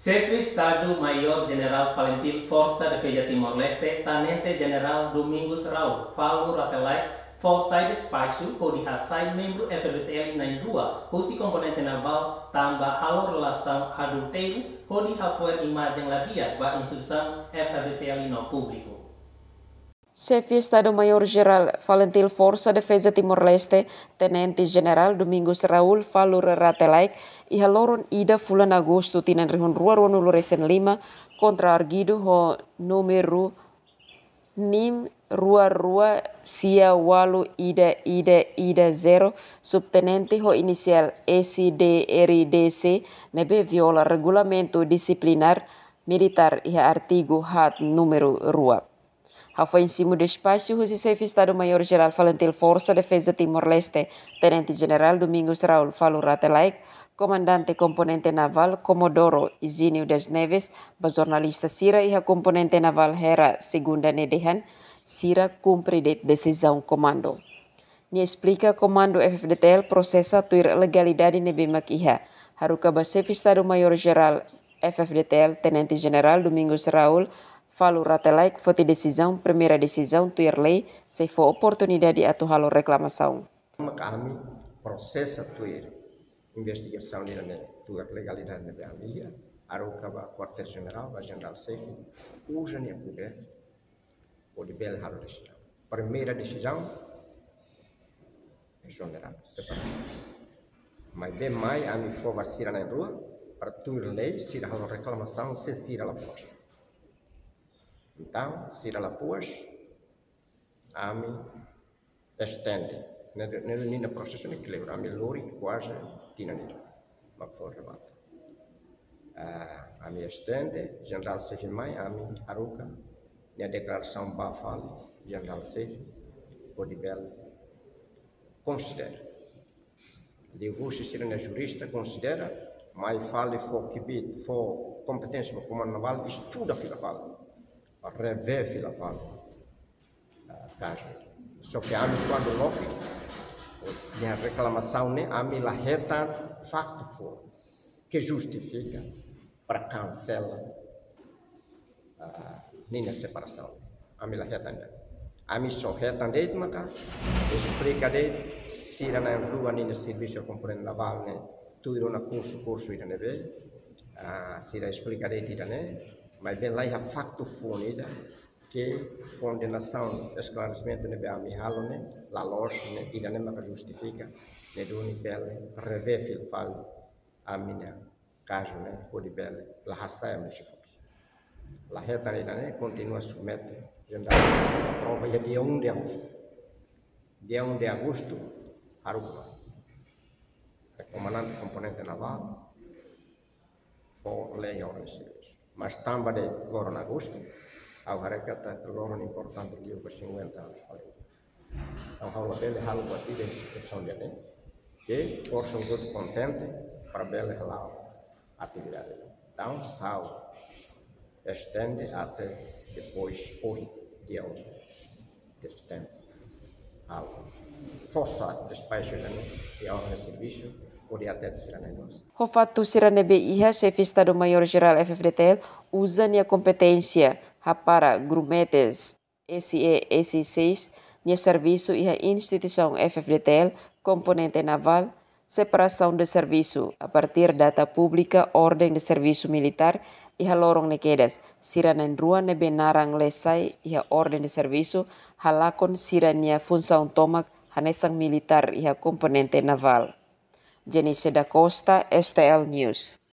Chefe de Estado-Maior-General Valentim Força Defesa Timor-Leste, Tenente General Domingos Raul, falo ratelai, forçai de espaço, pode raçai membro FVTL na rua, posi componente naval, tambah halo relação adulteiro, pode hafuer imagem ladia, ba instituição FVTL no público. Chefe Estado-Maior-Geral Valentim Força Defesa Timor-Leste, Tenente General Domingos Raul falur ratelaik iha loron ida bulan Agosto tinan rihun rua resen 5 kontra Argido ho número nim rua sia walu ida 0 subtenente ho inisial SDRDC nebe viola regulamento disciplinar militar iha artigo hat número rua. Foi em cima do espaço o chefe Estado-Maior-Geral Valentim Força Defesa Timor-Leste, Tenente General Domingos Raul Falu Ratelaik, Comandante Componente Naval Comodoro Izinio das Neves, jornalista Sira e a Componente Naval Hera Segunda Nedehan, Sira cumpre de decisão comando. Ni explica comando FFDTL processa tuir legalidade nebemak iha. Haruka ba chefe Estado-Maior-Geral FFDTL, Tenente General Domingos Raul Falu ratelaik foi decisão, primeira decisão, tuir lei, se for oportunidade atu halo reclamação. Kami proses tuir investigação di tuir legalidade de amiga, aruka ba quartel general, ba general Sefi, usan ya poder, o de bel halo decisão. Primeira decisão, é general, separação. Mas bem mais, a mi for vacina na rua, para tuir lei, se halo reclamação, se sira la posta. Então, se ela pôs, a mim estende. Nesse processo de clero, a mim lori quase tinha nido, mas foi rebate. A mim estende, general Sefi mai, a mim aruca, na declaração bafali, general Sefi, o de bel considera. Digo se ser na jurista considera, mas fale for que for competência para comando naval, estuda fila fala. Rever fila fala caso só que a mim quando logo minha reclamação né a mim reta facto for que justifica para cancelar minha separação a mim reta né a mim só reta dele maka explica dele se na rua nem serviço componente naval né tudo na curso ida né se explica dele né mas bem lá é facto funida que condenação esclarecimento ne a mihalo ne la loja ne ida ne maka justifica ne do nível rever fil fal a minha caso ne o nível la hassa me chifos la reta ne continua submete general a prova é dia 1 de agosto dia 1 de agosto Aruba comandante componente naval for lei ordem mas também de loro na agosto, ao recatar loro importante que eu 50 anos falei. Então, ao bele halo bati de instituição de que força um todo contente para bele halo atividade. Então, ao estende até depois hoje dia 1 de setembro. Ao força de espaço e ao serviço O fato siranebe iha chefe Estado-Maior-Geral FFDTL usa nia competência para grumetes SE6 nia serviço iha instituição FFDTL componente naval separação de serviço a partir data pública ordem de serviço militar iha lorong nekedas siranen rua nebe narang lesai iha ordem de serviço halakon sirania função tomak hanesang militar iha componente naval. Jenice da Costa, STL News.